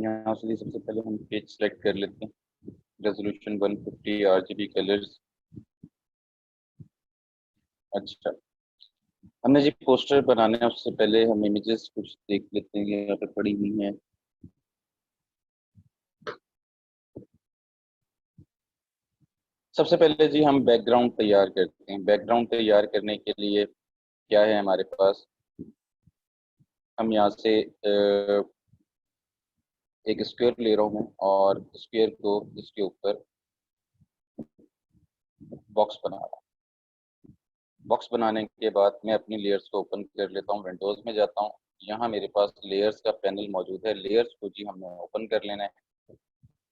यहाँ से सबसे पहले हम पेज सेलेक्ट कर लेते हैं। Resolution 150 RGB colours. अच्छा, हमने जी पोस्टर बनाने हैं, उससे पहले हम इमेजेस कुछ देख लेते हैं यहाँ पे पड़ी हुई हैं। सबसे पहले जी हम बैकग्राउंड तैयार करते हैं। बैकग्राउंड तैयार करने के लिए क्या है हमारे पास, हम यहाँ से एक स्क्वायर ले रहा हूँ मैं, और स्क्वायर को इसके ऊपर बॉक्स बना रहा हूँ। बॉक्स बनाने के बाद मैं अपनी लेयर्स को ओपन कर लेता हूँ, विंडोज में जाता हूँ। यहाँ मेरे पास लेयर्स का पैनल मौजूद है। लेयर्स को जी हमने ओपन कर लेना है,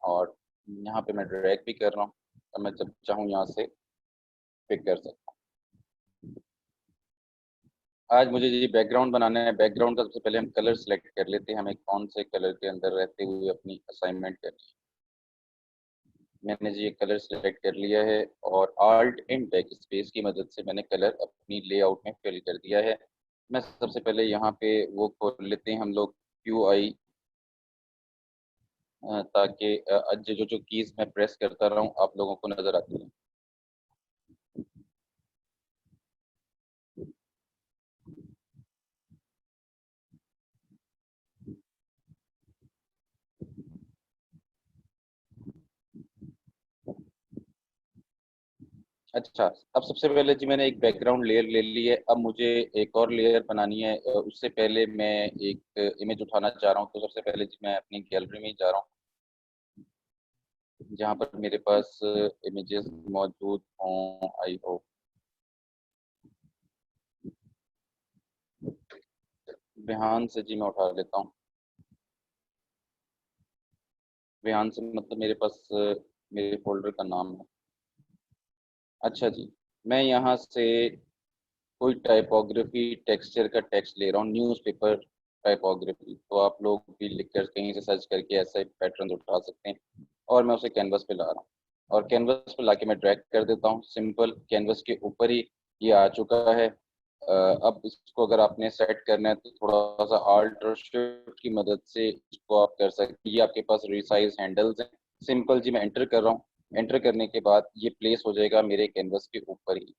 और यहाँ पे मैं ड्रैग भी कर रहा हूँ, तो मैं जब चाहूँ यहाँ से पिक कर सकता हूँ। आज मुझे जी बैकग्राउंड बनाना है। बैकग्राउंड का सबसे पहले हम कलर सेलेक्ट कर लेते हैं, हमें कौन से कलर के अंदर रहते हुए अपनी असाइनमेंट करनी है। मैंने जी ये कलर सेलेक्ट कर लिया है, और आल्ट एंड बैक स्पेस की मदद से मैंने कलर अपनी लेआउट में फिल कर दिया है। मैं सबसे पहले यहाँ पे वो खोल लेते हैं हम लोग, UI, ताकि जो जो कीज मैं प्रेस करता रहूँ आप लोगों को नजर आती है। अच्छा, अब सबसे पहले जी मैंने एक बैकग्राउंड लेयर ले ली है। अब मुझे एक और लेयर बनानी है। उससे पहले मैं एक इमेज उठाना चाह रहा हूँ, तो सबसे पहले जी मैं अपनी गैलरी में ही जा रहा हूँ, जहाँ पर मेरे पास इमेजेस मौजूद हों, आई होप। ध्यान से जी मैं उठा लेता हूँ। ध्यान से मतलब मेरे पास मेरे फोल्डर का नाम है। अच्छा जी, मैं यहाँ से कोई टाइपोग्राफी टेक्सचर का टेक्स्ट ले रहा हूँ, न्यूज़पेपर टाइपोग्राफी। तो आप लोग भी लिख कर कहीं से सर्च करके ऐसा पैटर्न उठा सकते हैं, और मैं उसे कैनवस पे ला रहा हूँ, और कैनवस पे लाके मैं ड्रैग कर देता हूँ। सिंपल, कैनवस के ऊपर ही ये आ चुका है। अब इसको अगर आपने सेट करना है तो थोड़ा सा आल्ट और शिफ्ट की मदद से इसको आप कर सकते हैं। ये आपके पास रिसाइज हैंडल्स हैं। सिंपल जी मैं एंटर कर रहा हूँ। एंटर करने के बाद ये प्लेस हो जाएगा मेरे कैनवस के ऊपर ही।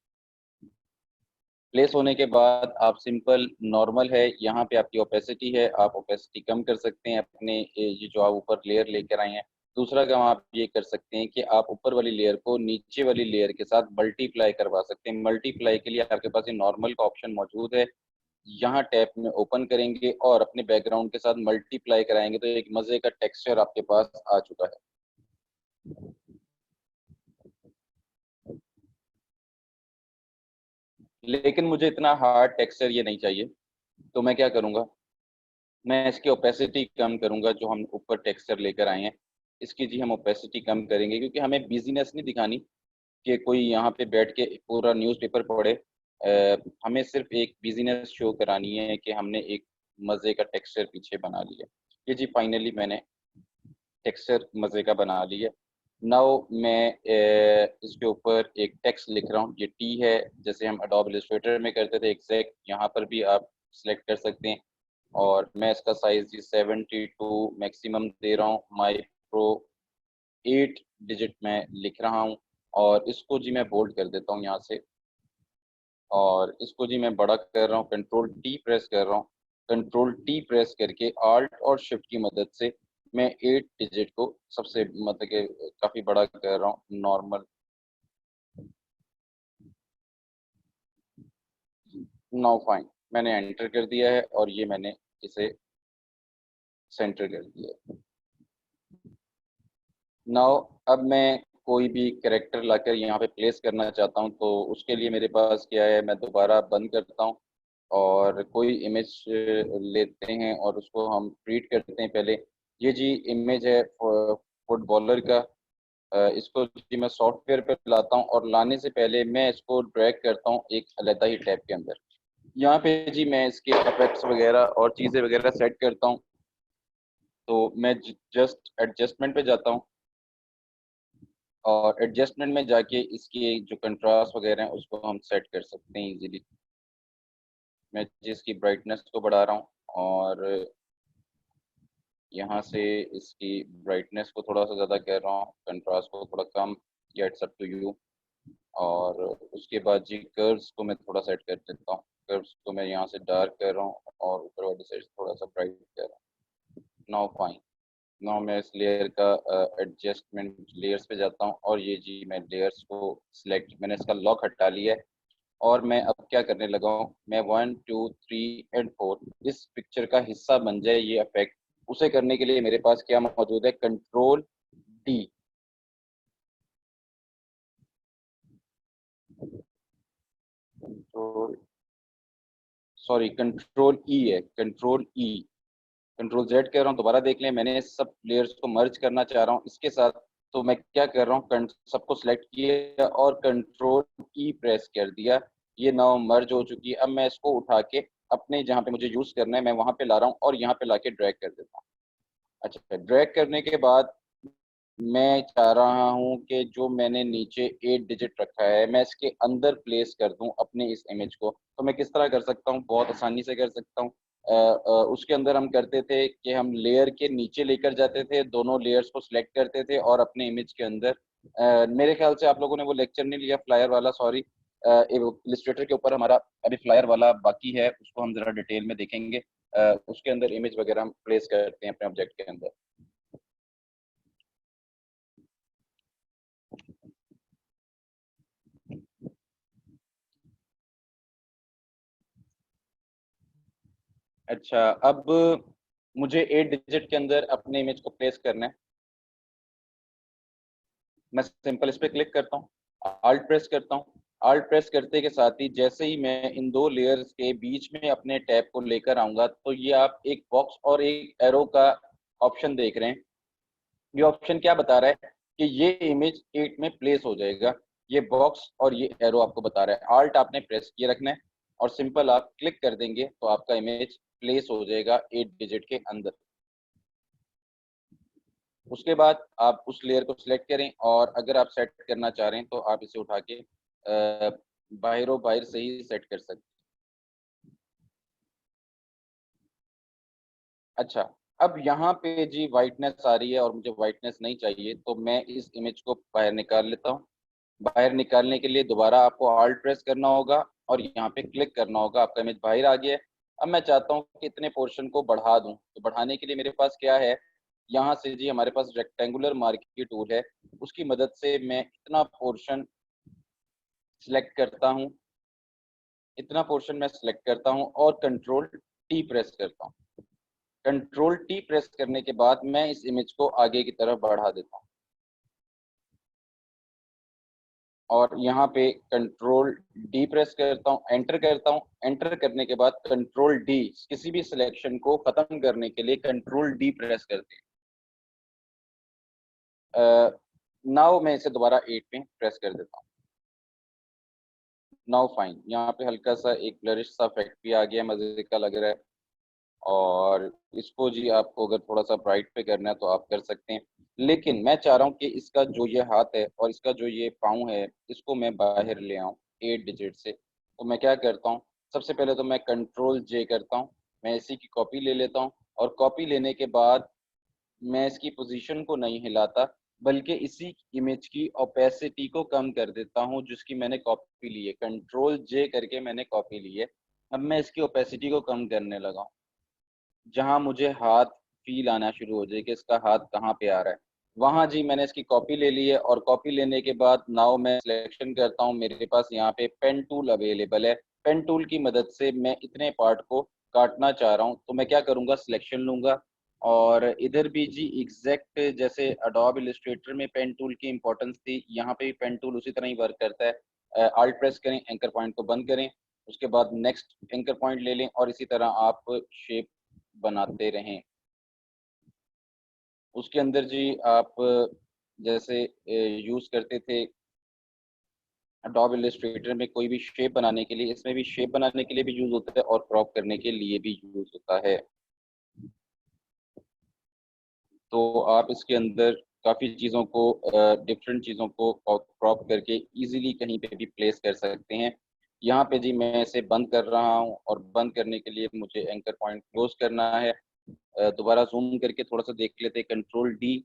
प्लेस होने के बाद आप सिंपल, नॉर्मल है, यहाँ पे आपकी ओपेसिटी है, आप ओपेसिटी कम कर सकते हैं अपने ये जो आप ऊपर लेयर लेकर आए हैं। दूसरा काम आप ये कर सकते हैं कि आप ऊपर वाली लेयर को नीचे वाली लेयर के साथ मल्टीप्लाई करवा सकते हैं। मल्टीप्लाई के लिए आपके पास ये नॉर्मल का ऑप्शन मौजूद है। यहाँ टैब में ओपन करेंगे और अपने बैकग्राउंड के साथ मल्टीप्लाई कराएंगे, तो एक मजे का टेक्सचर आपके पास आ चुका है। लेकिन मुझे इतना हार्ड टेक्सचर ये नहीं चाहिए, तो मैं क्या करूँगा, मैं इसकी ओपेसिटी कम करूंगा। जो हम ऊपर टेक्सचर लेकर आए हैं, इसकी जी हम ओपेसिटी कम करेंगे, क्योंकि हमें बिजीनेस नहीं दिखानी कि कोई यहाँ पे बैठ के पूरा न्यूज़पेपर पढ़े। हमें सिर्फ एक बिजीनेस शो करानी है कि हमने एक मज़े का टेक्सचर पीछे बना लिया। ये जी फाइनली मैंने टेक्सचर मज़े का बना लिया। नाउ मैं इसके ऊपर एक टेक्स्ट लिख रहा हूँ। ये टी है, जैसे हम एडोब इलस्ट्रेटर में करते थे एग्जैक्ट, यहाँ पर भी आप सिलेक्ट कर सकते हैं। और मैं इसका साइज जी 72 मैक्सिमम दे रहा हूँ। माइक्रो 8 डिजिट में लिख रहा हूँ, और इसको जी मैं बोल्ड कर देता हूँ यहाँ से। और इसको जी मैं बड़ा कर रहा हूँ, कंट्रोल टी प्रेस कर रहा हूँ। कंट्रोल टी प्रेस करके आल्ट और शिफ्ट की मदद से मैं 8 डिजिट को सबसे मतलब कि काफी बड़ा कर रहा हूँ, नॉर्मल। नाउ फाइन, मैंने एंटर कर दिया है, और ये मैंने इसे सेंटर कर दिया है। नाउ अब मैं कोई भी कैरेक्टर लाकर यहाँ पे प्लेस करना चाहता हूँ, तो उसके लिए मेरे पास क्या है, मैं दोबारा बंद करता हूँ, और कोई इमेज लेते हैं और उसको हम ट्रीट करते हैं। पहले ये जी इमेज है फुटबॉलर का। इसको जी मैं सॉफ्टवेयर पे लाता हूँ, और लाने से पहले मैं इसको ड्रैग करता हूँ एक अलग ही टैब के अंदर। यहाँ पे जी मैं इसके इफेक्ट्स वगैरह और चीज़ें वगैरह सेट करता हूँ। तो मैं जस्ट एडजस्टमेंट पे जाता हूँ, और एडजस्टमेंट में जाके इसकी जो कंट्रास्ट वगैरह है उसको हम सेट कर सकते हैं इजीली। मैं जिसकी ब्राइटनेस को बढ़ा रहा हूँ, और यहाँ से इसकी ब्राइटनेस को थोड़ा सा ज़्यादा कर रहा हूँ, कंट्रास्ट को थोड़ा कम, या इट्स अप टू यू। और उसके बाद जी कर्व्स को मैं थोड़ा सेट कर देता हूँ। कर्व्स को मैं यहाँ से डार्क कर रहा हूँ और ऊपर वाली साइड थोड़ा सा ब्राइट कर रहा हूँ। Now fine. नाउ मैं इस लेयर का एडजस्टमेंट लेयर्स पे जाता हूँ और ये जी मैं लेयर्स को सिलेक्ट, मैंने इसका लॉक हटा लिया है। और मैं अब क्या करने लगा हूँ, मैं 1 2 3 एंड 4 इस पिक्चर का हिस्सा बन जाए ये इफेक्ट, उसे करने के लिए मेरे पास क्या मौजूद है, control D, control, sorry control ई है, कंट्रोल ई, कंट्रोल जेड कह रहा हूँ। दोबारा देख लें, मैंने सब प्लेयर्स को मर्ज करना चाह रहा हूँ इसके साथ। तो मैं क्या कर रहा हूँ, सबको सिलेक्ट किया और कंट्रोल ई प्रेस कर दिया। ये नाउ मर्ज हो चुकी है। अब मैं इसको उठा के अपने जहाँ पे मुझे यूज करना है मैं वहां पे ला रहा हूँ और यहाँ पे लाके ड्रैग कर देता हूँ। अच्छा, ड्रैग करने के बाद मैं चाह रहा हूँ कि जो मैंने नीचे 8 डिजिट रखा है मैं इसके अंदर प्लेस कर दूं अपने इस इमेज को। तो मैं किस तरह कर सकता हूँ, बहुत आसानी से कर सकता हूँ। उसके अंदर हम करते थे कि हम लेयर के नीचे लेकर जाते थे, दोनों लेयर्स को सिलेक्ट करते थे और अपने इमेज के अंदर, मेरे ख्याल से आप लोगों ने वो लेक्चर नहीं लिया फ्लायर वाला, सॉरी, इलिस्ट्रेटर के ऊपर हमारा अभी फ्लायर वाला बाकी है, उसको हम जरा डिटेल में देखेंगे। उसके अंदर इमेज वगैरह हम प्लेस करते हैं अपने ऑब्जेक्ट के अंदर। अच्छा, अब मुझे 8 डिजिट के अंदर अपने इमेज को प्लेस करना है। मैं सिंपल इस पे क्लिक करता हूँ, आल्ट प्रेस करता हूँ। आल्ट प्रेस करते के साथ ही जैसे ही मैं इन दो लेयर्स के बीच में अपने टैब को लेकर आऊंगा तो ये आप एक बॉक्स और एक एरो का ऑप्शन देख रहे हैं। ये ऑप्शन क्या बता रहा है कि ये इमेज 8 में प्लेस हो जाएगा। ये बॉक्स और ये एरो आपको बता रहा है। आल्ट आपने प्रेस किए रखना है और सिंपल आप क्लिक कर देंगे तो आपका इमेज प्लेस हो जाएगा 8 डिजिट के अंदर। उसके बाद आप उस लेयर को सिलेक्ट करें और अगर आप सेट करना चाह रहे हैं तो आप इसे उठा के बाहरों बाहर से ही सेट कर सकते हैं। अच्छा, अब यहाँ पे जी वाइटनेस आ रही है और मुझे वाइटनेस नहीं चाहिए तो मैं इस इमेज को बाहर निकाल लेता हूँ। बाहर निकालने के लिए दोबारा आपको आल्ट प्रेस करना होगा और यहाँ पे क्लिक करना होगा, आपका इमेज बाहर आ गया है। अब मैं चाहता हूँ कि इतने पोर्शन को बढ़ा दूं, तो बढ़ाने के लिए मेरे पास क्या है, यहाँ से जी हमारे पास रेक्टेंगुलर मार्की टूल है, उसकी मदद से मैं इतना पोर्शन सिलेक्ट करता हूँ, इतना पोर्शन मैं सिलेक्ट करता हूँ और कंट्रोल टी प्रेस करता हूँ। कंट्रोल टी प्रेस करने के बाद मैं इस इमेज को आगे की तरफ बढ़ा देता हूँ और यहाँ पे कंट्रोल डी प्रेस करता हूँ, एंटर करता हूँ। एंटर करने के बाद कंट्रोल डी, किसी भी सिलेक्शन को खत्म करने के लिए कंट्रोल डी प्रेस करते हैं। नाउ मैं इसे दोबारा 8 पे प्रेस कर देता हूँ। नाउ फाइन, यहाँ पे हल्का सा एक ब्लरिश सा इफेक्ट भी आ गया, मजे का लग रहा है। और इसको जी आपको अगर थोड़ा सा ब्राइट पे करना है तो आप कर सकते हैं, लेकिन मैं चाह रहा हूँ कि इसका जो ये हाथ है और इसका जो ये पाँव है इसको मैं बाहर ले आऊँ 8 डिजिट से। तो मैं क्या करता हूँ, सबसे पहले तो मैं कंट्रोल जे करता हूँ, मैं इसी की कॉपी ले लेता हूँ और कॉपी लेने के बाद मैं इसकी पोजीशन को नहीं हिलाता बल्कि इसी इमेज की ओपेसिटी को कम कर देता हूँ जिसकी मैंने कॉपी ली है, कंट्रोल जे करके मैंने कॉपी ली है। अब मैं इसकी ओपेसिटी को कम करने लगा हूँ, जहां मुझे हाथ फील आना शुरू हो जाए कि इसका हाथ कहाँ पे आ रहा है, वहां जी मैंने इसकी कॉपी ले ली है। और कॉपी लेने के बाद नाउ मैं सिलेक्शन करता हूँ, मेरे पास यहाँ पे पेन टूल अवेलेबल है। पेन टूल की मदद से मैं इतने पार्ट को काटना चाह रहा हूँ तो मैं क्या करूंगा, सिलेक्शन लूंगा और इधर भी जी एग्जैक्ट जैसे अडोब इलस्ट्रेटर में पेन टूल की इंपॉर्टेंस थी, यहाँ पे भी पेन टूल उसी तरह ही वर्क करता है। आल्ट प्रेस करें, एंकर पॉइंट को बंद करें, उसके बाद नेक्स्ट एंकर पॉइंट ले लें और इसी तरह आप शेप बनाते रहें। उसके अंदर जी आप जैसे यूज करते थे अडोब इलस्ट्रेटर में कोई भी शेप बनाने के लिए, इसमें भी शेप बनाने के लिए भी यूज होता है और क्रॉप करने के लिए भी यूज होता है। तो आप इसके अंदर काफ़ी चीज़ों को, डिफरेंट चीज़ों को क्रॉप करके इजीली कहीं पे भी प्लेस कर सकते हैं। यहाँ पे जी मैं इसे बंद कर रहा हूँ और बंद करने के लिए मुझे एंकर पॉइंट क्लोज करना है। दोबारा जूम करके थोड़ा सा देख लेते हैं। कंट्रोल डी,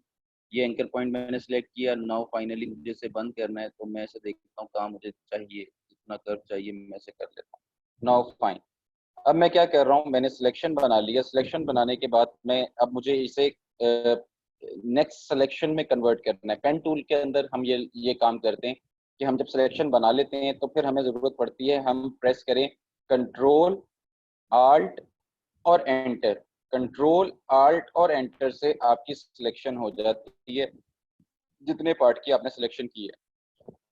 ये एंकर पॉइंट मैंने सेलेक्ट किया। नाउ फाइनली मुझे इसे बंद करना है, तो मैं इसे देखता हूँ कहाँ मुझे चाहिए, जितना कर्व चाहिए मैं इसे कर लेता हूँ। Now fine. अब मैं क्या कर रहा हूँ, मैंने सिलेक्शन बना लिया। सिलेक्शन बनाने के बाद मैं अब मुझे इसे नेक्स्ट सिलेक्शन में कन्वर्ट करना है। पेन टूल के अंदर हम ये काम करते हैं कि हम जब सिलेक्शन बना लेते हैं तो फिर हमें ज़रूरत पड़ती है हम प्रेस करें कंट्रोल आल्ट और एंटर। कंट्रोल आल्ट और एंटर से आपकी सिलेक्शन हो जाती है जितने पार्ट की आपने सिलेक्शन की है।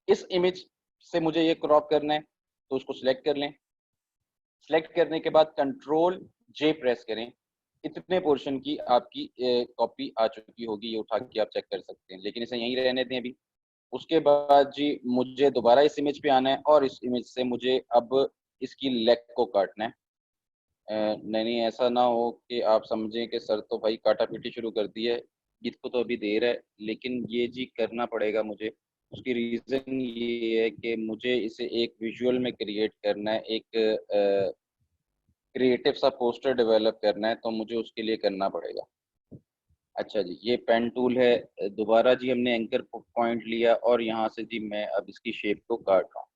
इस इमेज से मुझे ये क्रॉप करना है, तो उसको सिलेक्ट कर लें। सिलेक्ट करने के बाद कंट्रोल जे प्रेस करें। इतने पोर्शन की आपकी कॉपी आ चुकी होगी, ये उठा के आप चेक कर सकते हैं, लेकिन इसे यहीं रहने दें अभी। उसके बाद जी मुझे दोबारा इस इमेज पे आना है और इस इमेज से मुझे अब इसकी लेग को काटना है। नहीं ऐसा ना हो कि आप समझें कि सर तो भाई काटा पीटी शुरू कर दी है, इसको तो अभी देर है, लेकिन ये जी करना पड़ेगा मुझे। उसकी रीज़न ये है कि मुझे इसे एक विजुअल में क्रिएट करना है, एक क्रिएटिव सा पोस्टर डेवलप करना है, तो मुझे उसके लिए करना पड़ेगा। अच्छा जी, ये पेन टूल है। दोबारा जी हमने एंकर पॉइंट लिया और यहाँ से जी मैं अब इसकी शेप को काट रहा हूँ।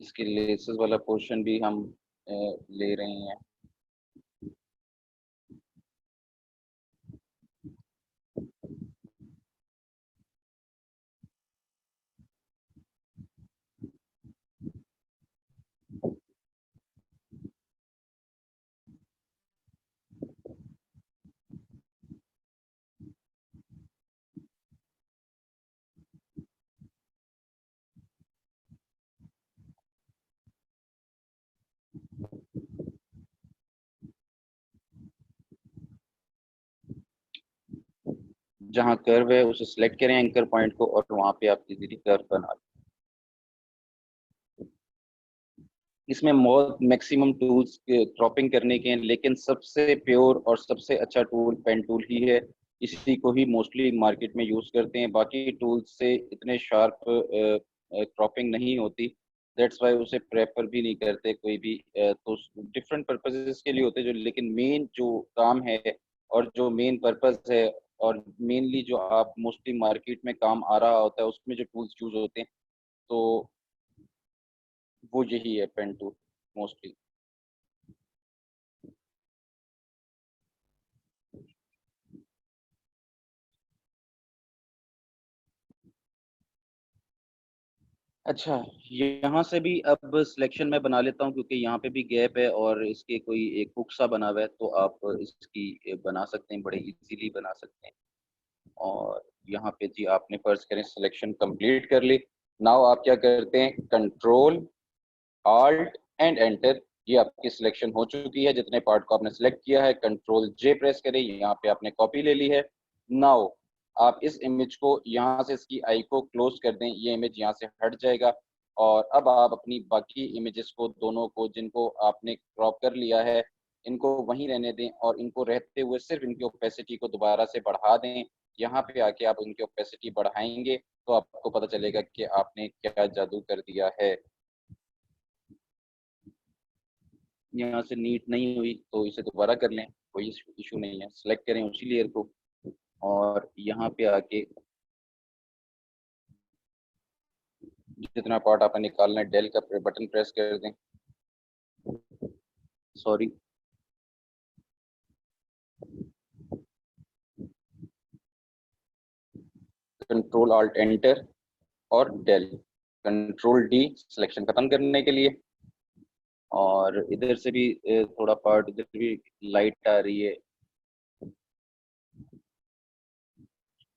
इसके लेसेस वाला पोर्शन भी हम ले रहे हैं। जहाँ कर्व है उसे सिलेक्ट करें एंकर पॉइंट को, और वहाँ पे आप इजीली कर्व बना लें। इसमें मैक्सिमम टूल्स क्रॉपिंग करने के हैं, लेकिन सबसे प्योर और सबसे अच्छा टूल पेन टूल ही है। इसी को ही मोस्टली मार्केट में यूज करते हैं, बाकी टूल्स से इतने शार्प क्रॉपिंग नहीं होती। दैट्स वाई उसे प्रेफर भी नहीं करते कोई भी। तो डिफरेंट पर्पजेस के लिए होते हैं जो, लेकिन मेन जो काम है और जो मेन पर्पज है और मेनली जो आप मोस्टली मार्केट में काम आ रहा होता है उसमें जो टूल्स यूज होते हैं, तो वो यही है पेन टूल मोस्टली। अच्छा, यहाँ से भी अब सिलेक्शन में बना लेता हूँ क्योंकि यहाँ पे भी गैप है और इसके कोई एक हुक सा बना हुआ है, तो आप इसकी बना सकते हैं, बड़े इजीली बना सकते हैं। और यहाँ पे जी आपने फर्ज करें सिलेक्शन कंप्लीट कर ली। नाउ आप क्या करते हैं, कंट्रोल आल्ट एंड एंटर। ये आपकी सिलेक्शन हो चुकी है, जितने पार्ट को आपने सिलेक्ट किया है कंट्रोल जे प्रेस करें, यहाँ पे आपने कॉपी ले ली है। नाउ आप इस इमेज को यहाँ से इसकी आई को क्लोज कर दें, ये इमेज यहाँ से हट जाएगा। और अब आप अपनी बाकी इमेजेस को, दोनों को जिनको आपने क्रॉप कर लिया है, इनको वहीं रहने दें और इनको रहते हुए सिर्फ इनकी ओपेसिटी को दोबारा से बढ़ा दें। यहाँ पे आके आप इनकी ओपेसिटी बढ़ाएंगे तो आपको पता चलेगा कि आपने क्या जादू कर दिया है। यहाँ से नीट नहीं हुई तो इसे दोबारा कर लें, कोई इशू नहीं है। सेलेक्ट करें उसी लेयर को और यहाँ पे आके जितना पार्ट आपने निकालना है डेल का बटन प्रेस कर दें। सॉरी, कंट्रोल आल्ट एंटर और डेल, कंट्रोल डी सिलेक्शन खत्म करने के लिए। और इधर से भी थोड़ा पार्ट इधर भी लाइट आ रही है,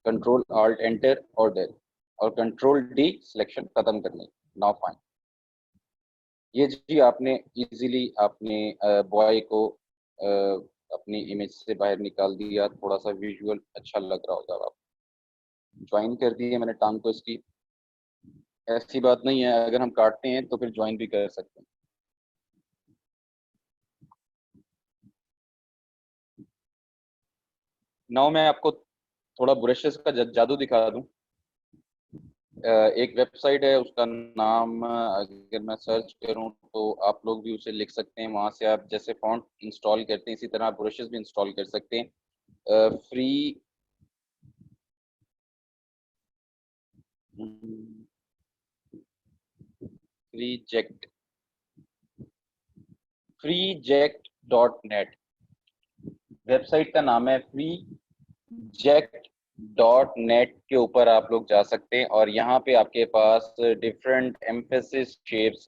कंट्रोल आल्ट एंटर और डेल और कंट्रोल डी सिलेक्शन खत्म करने। Now fine. ये जी आपने इजीली आपने बॉय को अपनी इमेज से बाहर निकाल दिया। थोड़ा सा विजुअल अच्छा लग रहा होगा। आप ज्वाइन कर दिए मैंने टांग को इसकी। ऐसी बात नहीं है, अगर हम काटते हैं तो फिर ज्वाइन भी कर सकते हैं। नाउ मैं आपको थोड़ा ब्रशेस का जादू दिखा दूं। एक वेबसाइट है, उसका नाम अगर मैं सर्च करूं तो आप लोग भी उसे लिख सकते हैं। वहां से आप जैसे फॉन्ट इंस्टॉल करते हैं इसी तरह आप ब्रशेस भी इंस्टॉल कर सकते हैं। फ्री फ्री जेक्ट freeject.net वेबसाइट का नाम है। freeject.net के ऊपर आप लोग जा सकते हैं और यहाँ पे आपके पास डिफरेंट एम्फेसिस शेप्स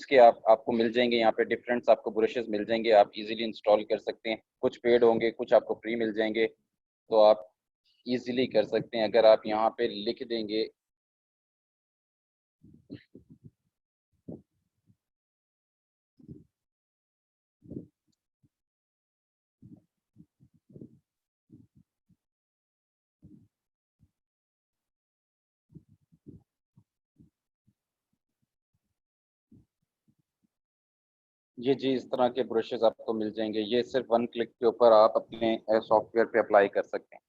के आपको मिल जाएंगे। यहाँ पे डिफरेंट आपको ब्रशेस मिल जाएंगे, आप इजीली इंस्टॉल कर सकते हैं। कुछ पेड होंगे, कुछ आपको फ्री मिल जाएंगे, तो आप इजीली कर सकते हैं। अगर आप यहाँ पे लिख देंगे ये जी, इस तरह के ब्रशेस आपको मिल जाएंगे। ये सिर्फ वन क्लिक के ऊपर आप अपने सॉफ्टवेयर पे अप्लाई कर सकते हैं।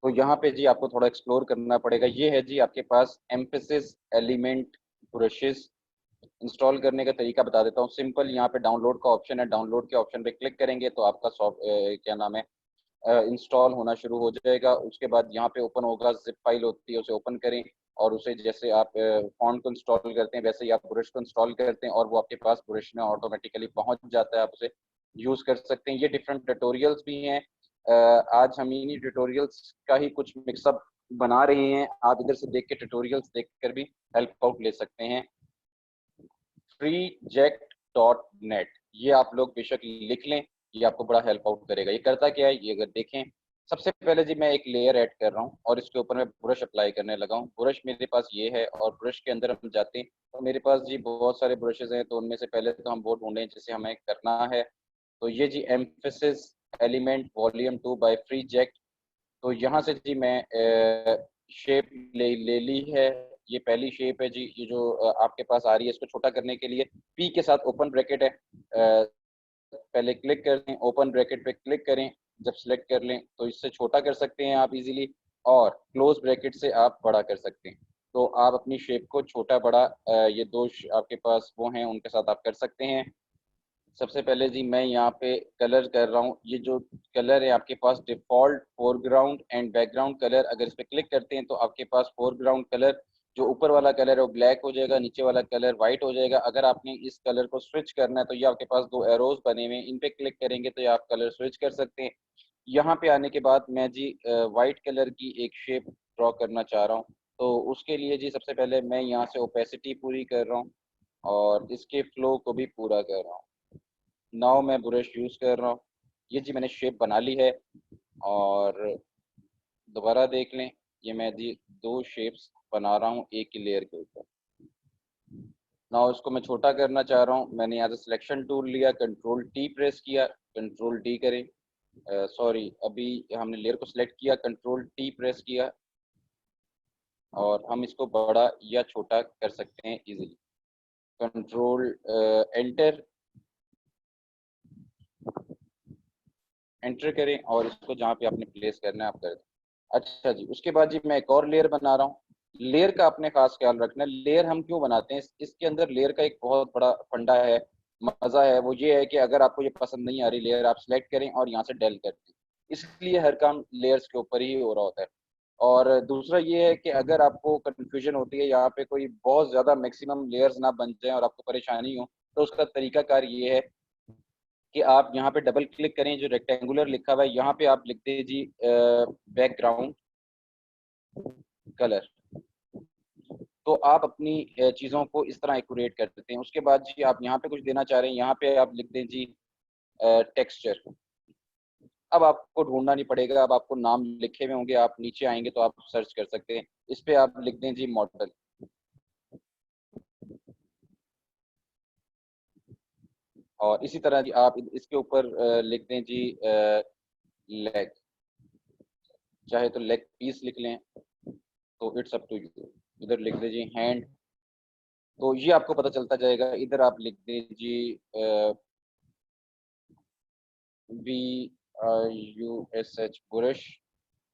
तो यहाँ पे जी आपको थोड़ा एक्सप्लोर करना पड़ेगा। ये है जी आपके पास एम्फेसिस एलिमेंट ब्रशेस। इंस्टॉल करने का तरीका बता देता हूँ। सिंपल, यहाँ पे डाउनलोड का ऑप्शन है, डाउनलोड के ऑप्शन पे क्लिक करेंगे तो आपका क्या नाम है, इंस्टॉल होना शुरू हो जाएगा। उसके बाद यहाँ पे ओपन होगा, जिप फाइल होती है उसे ओपन करें और उसे जैसे आप फॉन्ट को इंस्टॉल करते हैं वैसे ही आप ब्रश को इंस्टॉल करते हैं और वो आपके पास ब्रश में ऑटोमेटिकली पहुंच जाता है। आप उसे यूज कर सकते हैं। ये डिफरेंट ट्यूटोरियल्स भी हैं। आज हम इन्हीं ट्यूटोरियल्स का ही कुछ मिक्सअप बना रहे हैं। आप इधर से देख के ट्यूटोरियल्स देख कर भी हेल्प आउट ले सकते हैं। freeject.net ये आप लोग बेशक लिख लें, ये आपको बड़ा हेल्प आउट करेगा। ये करता क्या है, ये अगर देखें, सबसे पहले जी मैं एक लेयर ऐड कर रहा हूँ और इसके ऊपर मैं ब्रश अप्लाई करने लगा हूँ। ब्रश मेरे पास ये है और ब्रश के अंदर हम जाते हैं तो मेरे पास जी बहुत सारे ब्रशेज हैं। तो उनमें से पहले तो हम वो ढूंढें जिसे हमें करना है। तो ये जी एम्फेसिस एलिमेंट वॉल्यूम 2 बाय फ्री जेक्ट। तो यहाँ से जी मैं शेप ले ली है। ये पहली शेप है जी, ये जो आपके पास आ रही है। इसको छोटा करने के लिए पी के साथ ओपन ब्रैकेट है, पहले क्लिक कर लें, ओपन ब्रैकेट पे क्लिक करें। जब सिलेक्ट कर लें तो इससे छोटा कर सकते हैं आप इजीली, और क्लोज ब्रैकेट से आप बड़ा कर सकते हैं। तो आप अपनी शेप को छोटा बड़ा ये दो आपके पास वो हैं, उनके साथ आप कर सकते हैं। सबसे पहले जी मैं यहाँ पे कलर कर रहा हूँ। ये जो कलर है आपके पास default foreground and background colour, अगर इस पे क्लिक करते हैं तो आपके पास फोरग्राउंड कलर जो ऊपर वाला कलर है वो ब्लैक हो जाएगा, नीचे वाला कलर व्हाइट हो जाएगा। अगर आपने इस कलर को स्विच करना है तो ये आपके पास दो एरोज बने हुए हैं, इन पे क्लिक करेंगे तो ये आप कलर स्विच कर सकते हैं। यहाँ पे आने के बाद मैं जी व्हाइट कलर की एक शेप ड्रॉ करना चाह रहा हूँ। तो उसके लिए जी सबसे पहले मैं यहाँ से ओपेसिटी पूरी कर रहा हूँ और इसके फ्लो को भी पूरा कर रहा हूँ। नाउ मैं ब्रश यूज कर रहा हूँ। ये जी मैंने शेप बना ली है और दोबारा देख लें, ये मैं जी दो शेप्स बना रहा हूँ एक ही लेयर के ऊपर। नाउ इसको मैं छोटा करना चाह रहा हूँ। मैंने यहाँ से सिलेक्शन टूल लिया, कंट्रोल टी प्रेस किया, कंट्रोल टी करें, सॉरी अभी हमने लेयर को सिलेक्ट किया, कंट्रोल टी प्रेस किया और हम इसको बड़ा या छोटा कर सकते हैं इजीली। कंट्रोल एंटर एंटर करें और इसको जहाँ पे आपने प्लेस करना है आप कर दें। अच्छा जी, उसके बाद जी मैं एक और लेयर बना रहा हूँ। लेयर का आपने खास ख्याल रखना है। लेयर हम क्यों बनाते हैं, इसके अंदर लेयर का एक बहुत बड़ा फंडा है, मजा है। वो ये है कि अगर आपको ये पसंद नहीं आ रही लेयर, आप सिलेक्ट करें और यहाँ से डेल कर दें। इसलिए हर काम लेयर्स के ऊपर ही हो रहा होता है। और दूसरा ये है कि अगर आपको कंफ्यूजन होती है, यहाँ पे कोई बहुत ज्यादा मैक्सिमम लेयर्स ना बन जाए और आपको परेशानी हो, तो उसका तरीकाकार ये है कि आप यहाँ पे डबल क्लिक करें, जो रेक्टेंगुलर लिखा हुआ है यहाँ पे आप लिखते हैं जी बैकग्राउंड कलर। तो आप अपनी चीज़ों को इस तरह एक्यूरेट कर देते हैं। उसके बाद जी आप यहाँ पे कुछ देना चाह रहे हैं, यहाँ पे आप लिख दें जी टेक्सचर। अब आपको ढूंढना नहीं पड़ेगा, अब आपको नाम लिखे हुए होंगे, आप नीचे आएंगे तो आप सर्च कर सकते हैं। इस पे आप लिख दें जी मॉडल। और इसी तरह जी आप इसके ऊपर लिख दें जी लेग, चाहे तो लेग पीस लिख लें, तो इट्स अप टू यू। इधर लिख दीजिए हैंड, तो ये आपको पता चलता जाएगा। इधर आप लिख दीजिए BRUSH बुरश,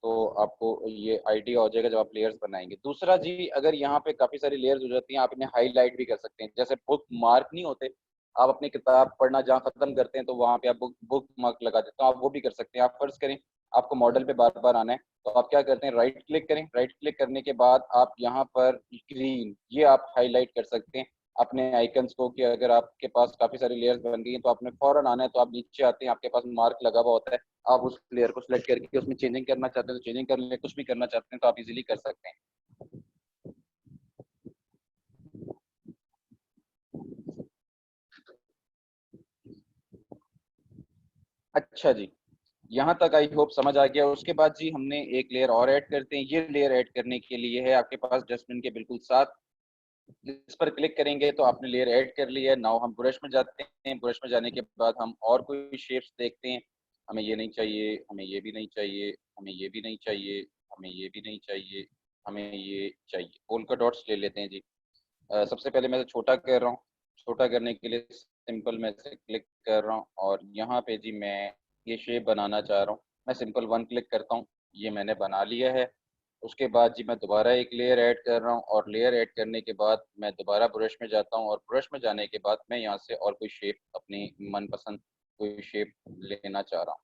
तो आपको ये आइडिया हो जाएगा जब आप लेयर्स बनाएंगे। दूसरा जी, अगर यहाँ पे काफी सारी लेयर्स हो जाती हैं, आप इन्हें हाईलाइट भी कर सकते हैं। जैसे बुक मार्क नहीं होते, आप अपनी किताब पढ़ना जहाँ खत्म करते हैं तो वहां पे आप बुक मार्क लगा देते हैं, आप वो भी कर सकते हैं। आप फर्ज करें आपको मॉडल पे बार बार आना है, तो आप क्या करते हैं, राइट क्लिक करें। राइट क्लिक करने के बाद आप यहाँ पर ग्रीन, ये आप हाईलाइट कर सकते हैं अपने आइकन्स को, कि अगर आपके पास काफी सारी लेयर्स बन गई हैं तो आपने फौरन आना है, तो आप नीचे आते हैं, आपके पास मार्क लगा हुआ होता है, आप उस लेयर को सिलेक्ट करके उसमें चेंजिंग करना चाहते हैं तो चेंजिंग कर ले, कुछ भी करना चाहते हैं तो आप इजीली कर सकते हैं। अच्छा जी, यहाँ तक आई होप समझ आ गया। उसके बाद जी हमने एक लेयर और ऐड करते हैं। ये लेयर ऐड करने के लिए है आपके पास डस्टबिन के बिल्कुल साथ, इस पर क्लिक करेंगे तो आपने लेयर ऐड कर ली है। नाउ हम ब्रश में जाते हैं। ब्रश में जाने के बाद हम और कोई शेप्स देखते हैं। हमें ये नहीं चाहिए, हमें ये भी नहीं चाहिए, हमें ये भी नहीं चाहिए, हमें ये भी नहीं चाहिए, हमें ये चाहिए। पोल्का डॉट्स ले लेते हैं जी। सबसे पहले मैं तो छोटा कर रहा हूँ। छोटा करने के लिए सिंपल मैं से क्लिक कर रहा हूँ और यहाँ पे जी मैं ये शेप बनाना चाह रहा हूँ। मैं सिंपल वन क्लिक करता हूँ, ये मैंने बना लिया है। उसके बाद जी मैं दोबारा एक लेयर ऐड कर रहा हूँ और लेयर ऐड करने के बाद मैं दोबारा ब्रश में जाता हूँ और ब्रश में जाने के बाद मैं यहाँ से और कोई शेप, अपनी मनपसंद कोई शेप लेना चाह रहा हूँ।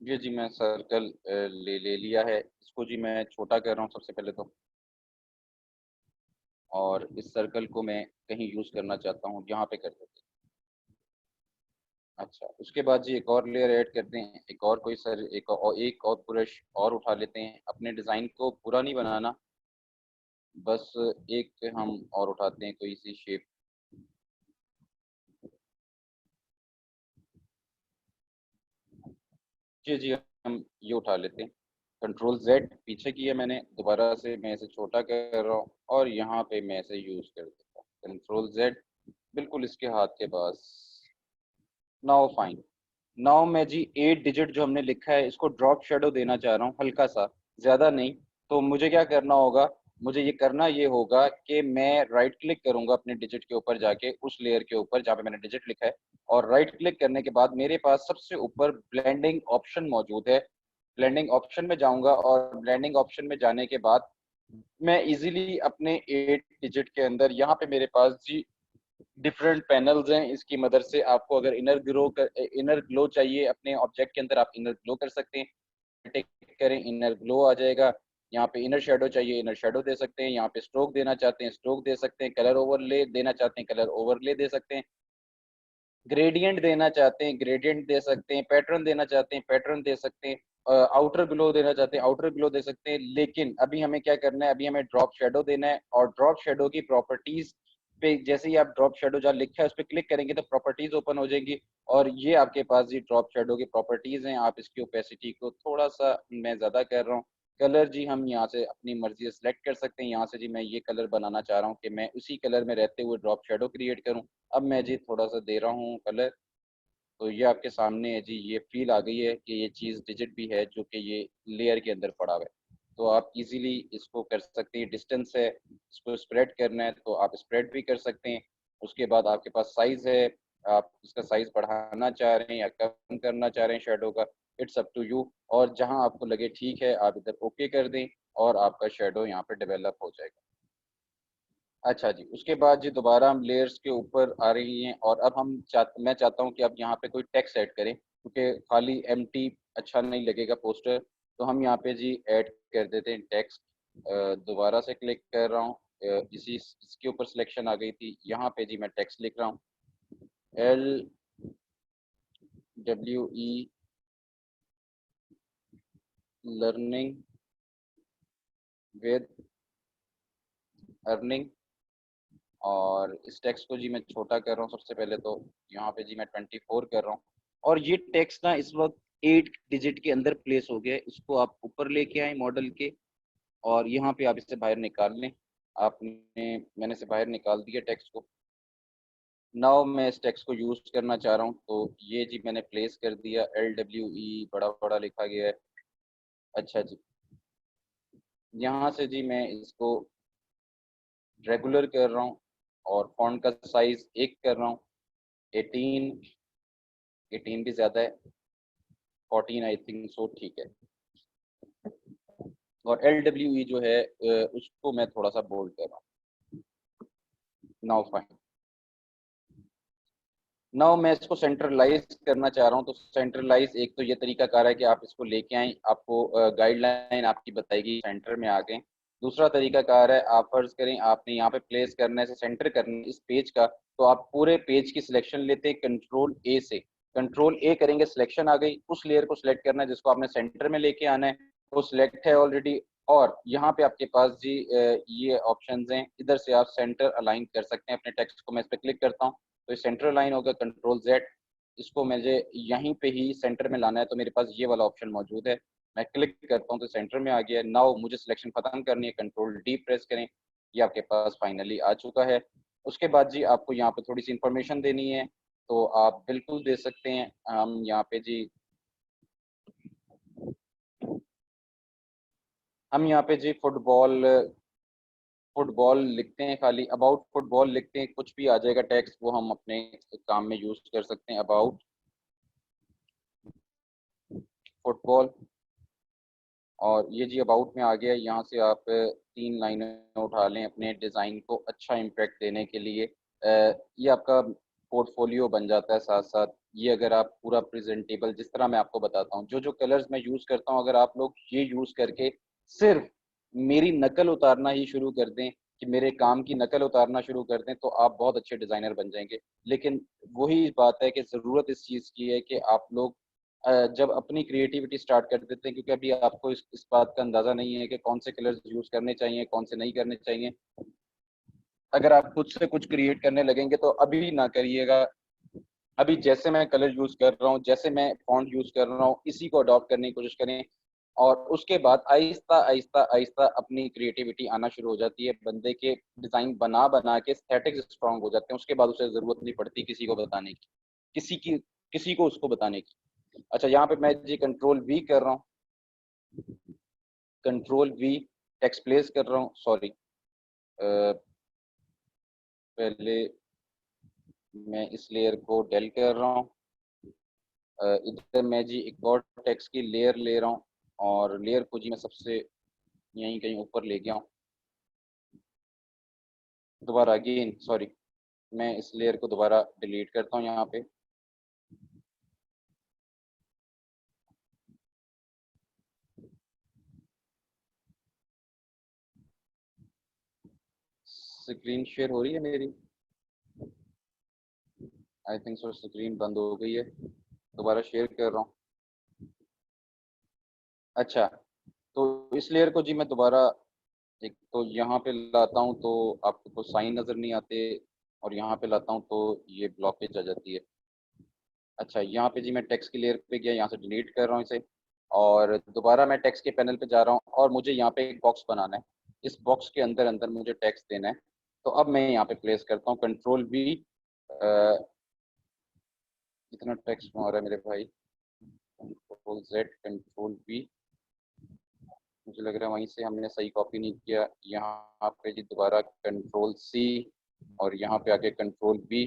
ये जी मैं सर्कल ले लिया है। इसको जी मैं छोटा कर रहा हूँ सबसे पहले तो, और इस सर्कल को मैं कहीं यूज करना चाहता हूँ, यहाँ पे कर देते हैं। अच्छा, उसके बाद जी एक और लेयर ऐड करते हैं। एक और कोई सर एक और ब्रश और उठा लेते हैं। अपने डिजाइन को पूरा नहीं बनाना, बस एक हम और उठाते हैं कोई सी शेप। जी जी, हम ये उठा लेते हैं। कंट्रोल जेड पीछे किया मैंने, दोबारा से मैं इसे छोटा कर रहा हूँ और यहाँ पे मैं इसे यूज कर देता हूँ। कंट्रोल जेड, बिल्कुल इसके हाथ के पास। Now fine. नाउ मैं जी 8 डिजिट जो हमने लिखा है इसको ड्रॉप शेडो देना चाह रहा हूँ, हल्का सा, ज्यादा नहीं। तो मुझे क्या करना होगा, मुझे ये करना ये होगा कि मैं राइट क्लिक करूंगा अपने डिजिट के ऊपर जाके, उस लेयर के ऊपर जहाँ पे मैंने डिजिट लिखा है, और राइट क्लिक करने के बाद मेरे पास सबसे ऊपर ब्लेंडिंग ऑप्शन मौजूद है। ब्लेंडिंग ऑप्शन में जाऊंगा और ब्लेंडिंग ऑप्शन में जाने के बाद मैं इजीली अपने 8 डिजिट के अंदर, यहाँ पे मेरे पास जी डिफरेंट पैनल्स हैं। इसकी मदद से आपको अगर इनर ग्लो चाहिए अपने ऑब्जेक्ट के अंदर, आप इनर ग्लो कर सकते हैं। टिक करें, इनर ग्लो आ जाएगा। यहाँ पे इनर शेडो चाहिए, इनर शेडो दे सकते हैं। यहाँ पे स्ट्रोक देना चाहते हैं, स्ट्रोक दे सकते हैं। कलर ओवरले देना चाहते हैं, कलर ओवरले दे सकते हैं। ग्रेडियंट देना चाहते हैं, ग्रेडियंट दे सकते हैं। पैटर्न देना चाहते हैं, पैटर्न दे सकते हैं। आउटर ग्लो देना चाहते हैं, आउटर ग्लो दे सकते हैं। लेकिन अभी हमें क्या करना है, अभी हमें ड्रॉप शेडो देना है, और ड्रॉप शेडो की प्रॉपर्टीज पे जैसे ही आप ड्रॉप शेडो जहाँ लिखा है उस पर क्लिक करेंगे तो प्रॉपर्टीज ओपन हो जाएंगी। और ये आपके पास ये ड्रॉप शेडो की प्रॉपर्टीज हैं। आप इसकी ओपेसिटी को थोड़ा सा मैं ज्यादा कर रहा हूँ। कलर जी हम यहाँ से अपनी मर्जी से सिलेक्ट कर सकते हैं। यहाँ से जी मैं ये कलर बनाना चाह रहा हूँ कि मैं उसी कलर में रहते हुए ड्रॉप शेडो क्रिएट करूँ। अब मैं जी थोड़ा सा दे रहा हूँ कलर, तो ये आपके सामने है जी। ये फील आ गई है कि ये चीज़ डिजिट भी है जो कि ये लेयर के अंदर पड़ा हुआ है। तो आप इजीली इसको कर सकते हैं। डिस्टेंस है, इसको स्प्रेड करना है तो आप स्प्रेड भी कर सकते हैं। उसके बाद आपके पास साइज है, आप इसका साइज बढ़ाना चाह रहे हैं या कम करना चाह रहे हैं शेडो का, इट्स अप टू यू। और जहां आपको लगे ठीक है आप इधर ओके कर दें और आपका शेडो यहाँ पे डेवलप हो जाएगा। अच्छा जी, उसके बाद जी दोबारा हम लेयर्स के ऊपर आ रही हैं और अब मैं चाहता हूँ कि अब यहाँ पे कोई टेक्स्ट ऐड करें, क्योंकि खाली एम्प्टी अच्छा नहीं लगेगा पोस्टर। तो हम यहाँ पे जी ऐड कर देते हैं टेक्स्ट। दोबारा से क्लिक कर रहा हूँ। इसके ऊपर सिलेक्शन आ गई थी, यहाँ पे जी मैं टेक्स्ट लिख रहा हूँ। LWE learning with earning. और इस टेक्स्ट को जी मैं छोटा कर रहा हूँ सबसे पहले तो, यहाँ पे जी मैं 24 कर रहा हूँ। और ये टेक्स्ट ना इस वक्त 8 डिजिट के अंदर प्लेस हो गया है। इसको आप ऊपर लेके आए मॉडल के, और यहाँ पे आप इससे बाहर निकाल लें। आपने मैंने से बाहर निकाल दिया टेक्स्ट को। नाउ मैं इस टेक्स्ट को यूज करना चाह रहा हूँ, तो ये जी मैंने प्लेस कर दिया। LWE बड़ा बड़ा लिखा गया है। अच्छा जी, यहाँ से जी मैं इसको रेगुलर कर रहा हूँ और फॉन्ट का साइज 1 कर रहा हूँ। 18, 18 भी ज़्यादा है, 14 आई थिंक सो, ठीक है। और LWE जो है उसको मैं थोड़ा सा बोल्ड कर रहा हूँ। नाउ फाइन, नाउ मैं इसको सेंट्रलाइज करना चाह रहा हूँ। तो सेंट्रलाइज एक तो ये तरीका कार है कि आप इसको लेके आए, आपको गाइडलाइन आपकी बताएगी, सेंटर में आ गए। दूसरा तरीका कार है, आप फर्ज करें आपने यहाँ पे प्लेस करने से सेंटर करना इस पेज का, तो आप पूरे पेज की सिलेक्शन लेते हैं कंट्रोल ए से। कंट्रोल ए करेंगे, सिलेक्शन आ गई, उस लेयर को सिलेक्ट करना है जिसको आपने सेंटर में लेके आना है, वो सिलेक्ट है ऑलरेडी। और यहाँ पे आपके पास जी ये ऑप्शंस हैं, इधर से आप सेंटर अलाइन कर सकते हैं अपने टेक्स्ट को। मैं इस पर क्लिक करता हूँ तो सेंटर लाइन होगा, कंट्रोल जेड, इसको मुझे यहीं पे ही सेंटर में लाना है, तो मेरे पास ये वाला ऑप्शन मौजूद है। मैं क्लिक करता हूँ तो सेंटर में आ गया। नाउ मुझे सिलेक्शन खत्म करनी है, कंट्रोल डी प्रेस करें, ये आपके पास फाइनली आ चुका है। उसके बाद जी आपको यहाँ पे थोड़ी सी इंफॉर्मेशन देनी है, तो आप बिल्कुल दे सकते हैं। हम यहाँ पे जी हम यहाँ पे जी फुटबॉल फुटबॉल लिखते हैं, खाली अबाउट फुटबॉल लिखते हैं, कुछ भी आ जाएगा टेक्स्ट, वो हम अपने काम में यूज कर सकते हैं। अबाउट फुटबॉल, और ये जी अबाउट में आ गया। यहाँ से आप 3 लाइनें उठा लें अपने डिज़ाइन को अच्छा इम्पैक्ट देने के लिए। ये आपका पोर्टफोलियो बन जाता है। साथ साथ ये अगर आप पूरा प्रेजेंटेबल, जिस तरह मैं आपको बताता हूँ, जो जो कलर्स मैं यूज़ करता हूँ, अगर आप लोग ये यूज़ करके सिर्फ मेरी नकल उतारना ही शुरू कर दें, कि मेरे काम की नकल उतारना शुरू कर दें, तो आप बहुत अच्छे डिज़ाइनर बन जाएंगे। लेकिन वही बात है कि ज़रूरत इस चीज़ की है कि आप लोग जब अपनी क्रिएटिविटी स्टार्ट कर देते हैं, क्योंकि अभी आपको इस बात का अंदाजा नहीं है कि कौन से कलर्स यूज करने चाहिए, कौन से नहीं करने चाहिए। अगर आप खुद से कुछ क्रिएट करने लगेंगे तो अभी ना करिएगा। अभी जैसे मैं कलर यूज कर रहा हूँ, जैसे मैं फॉन्ट यूज कर रहा हूँ, इसी को अडॉप्ट करने की कोशिश करें। और उसके बाद आहिस्ता आहिस्ता आहिस्ता अपनी क्रिएटिविटी आना शुरू हो जाती है। बंदे के डिजाइन बना बना के एस्थेटिक्स स्ट्रांग हो जाते हैं, उसके बाद उसे जरूरत नहीं पड़ती किसी को बताने की, किसी को उसको बताने की। अच्छा, यहाँ पे मैं जी कंट्रोल वी कर रहा हूँ, कंट्रोल वी टेक्स्ट प्लेस कर रहा हूँ, सॉरी पहले मैं इस लेयर को डेल कर रहा हूँ। इधर मैं जी एक और टेक्स्ट की लेयर ले रहा हूँ, और लेयर को जी मैं सबसे यहीं कहीं ऊपर ले गया हूँ। दोबारा अगेन सॉरी, मैं इस लेयर को दोबारा डिलीट करता हूँ यहाँ पे। स्क्रीन शेयर हो रही है मेरी? आई थिंक सो स्क्रीन बंद हो गई है, दोबारा शेयर कर रहा हूँ। अच्छा, तो इस लेयर को जी मैं दोबारा एक तो यहाँ पे लाता हूँ तो आपको तो साइन नज़र नहीं आते, और यहाँ पे लाता हूँ तो ये ब्लॉकेज आ जाती है। अच्छा, यहाँ पे जी मैं टेक्स्ट की लेयर पे गया, यहाँ से डिलीट कर रहा हूँ इसे, और दोबारा मैं टेक्स्ट के पैनल पे जा रहा हूँ, और मुझे यहाँ पे एक बॉक्स बनाना है। इस बॉक्स के अंदर अंदर मुझे टेक्स्ट देना है। तो अब मैं यहाँ पे प्लेस करता हूँ कंट्रोल वी। कितना टेक्स्ट आ रहा है मेरे भाई, कंट्रोल जेड, कंट्रोल वी। मुझे लग रहा है वहीं से हमने सही कॉपी नहीं किया। यहाँ पे जी दोबारा कंट्रोल सी, और यहाँ पे आके कंट्रोल बी।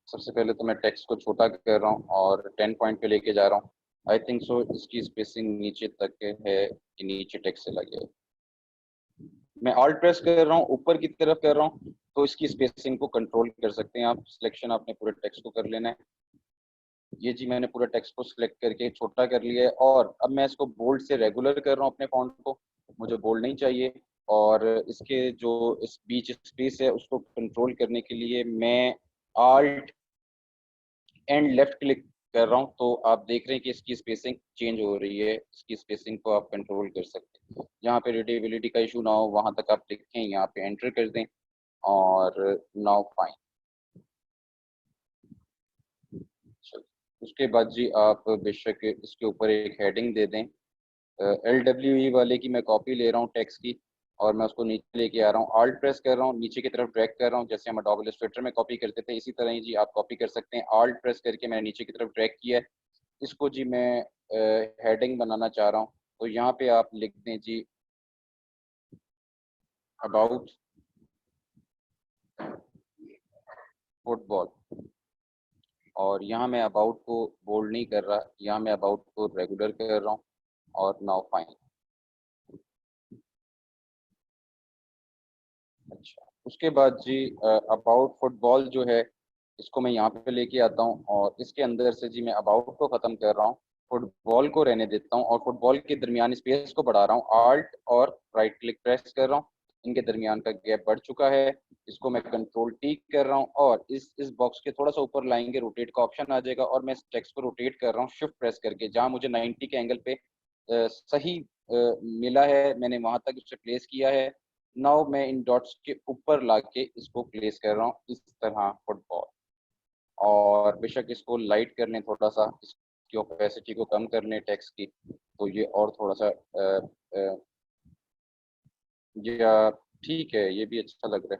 सबसे पहले तो मैं टेक्स्ट को छोटा कर रहा हूँ और 10 पॉइंट पे लेके जा रहा हूँ। आई थिंक सो इसकी स्पेसिंग नीचे तक है, कि नीचे टेक्स्ट चला गया है। मैं ऑल्ट प्रेस कर रहा हूँ, ऊपर की तरफ कर रहा हूँ, तो इसकी स्पेसिंग को कंट्रोल कर सकते हैं आप। सिलेक्शन आपने पूरे टेक्स्ट को कर लेना है। ये जी मैंने पूरा टेक्स्ट को सिलेक्ट करके छोटा कर लिया है, और अब मैं इसको बोल्ड से रेगुलर कर रहा हूँ अपने फॉन्ट को, मुझे बोल्ड नहीं चाहिए। और इसके जो इस बीच स्पेस है उसको कंट्रोल करने के लिए मैं आल्ट एंड लेफ्ट क्लिक कर रहा हूँ, तो आप देख रहे हैं कि इसकी स्पेसिंग चेंज हो रही है। इसकी स्पेसिंग को आप कंट्रोल कर सकते हैं। जहाँ पे रीडेबिलिटी का इशू ना हो वहां तक आप लिखें, यहाँ पे एंटर कर दें, और नाउ फाइन। उसके बाद जी आप बेशक इसके ऊपर एक हेडिंग दे दें। LWE वाले की मैं कॉपी ले रहा हूँ टेक्स्ट की, और मैं उसको नीचे लेके आ रहा हूँ, ऑल्ट प्रेस कर रहा हूँ, नीचे की तरफ ड्रैग कर रहा हूँ, जैसे हम डॉग इलस्ट्रेटर में कॉपी करते थे इसी तरह ही जी आप कॉपी कर सकते हैं। ऑल्ट प्रेस करके मैंने नीचे की तरफ ड्रैग किया है। इसको जी मैं हेडिंग बनाना चाह रहा हूँ, तो यहाँ पे आप लिख दें जी अबाउट फुटबॉल, और यहाँ मैं अबाउट को बोल्ड नहीं कर रहा, यहाँ मैं अबाउट को रेगुलर कर रहा हूँ और नाउ फाइन। अच्छा, उसके बाद जी अबाउट फुटबॉल जो है इसको मैं यहाँ पे लेके आता हूँ और इसके अंदर से जी मैं अबाउट को ख़त्म कर रहा हूँ, फुटबॉल को रहने देता हूँ और फुटबॉल के दरमियान स्पेस को बढ़ा रहा हूँ, आल्ट और राइट क्लिक प्रेस कर रहा हूँ। इनके दरमियान का गैप बढ़ चुका है, इसको मैं कंट्रोल टी कर रहा हूँ और इस बॉक्स के थोड़ा सा ऊपर लाएंगे, रोटेट का ऑप्शन आ जाएगा और मैं इस टेक्स्ट को रोटेट कर रहा हूँ शिफ्ट प्रेस करके, जहाँ मुझे 90 के एंगल पे सही मिला है, मैंने वहां तक इसे प्लेस किया है। नाउ मैं इन डॉट्स के ऊपर लाके इसको प्लेस कर रहा हूँ इस तरह फुटबॉल, और बेशक इसको लाइट कर लें, थोड़ा सा इसकी ओपेसिटी को कम कर लें टेक्स्ट की, तो ये और थोड़ा सा या ठीक है, ये भी अच्छा लग रहा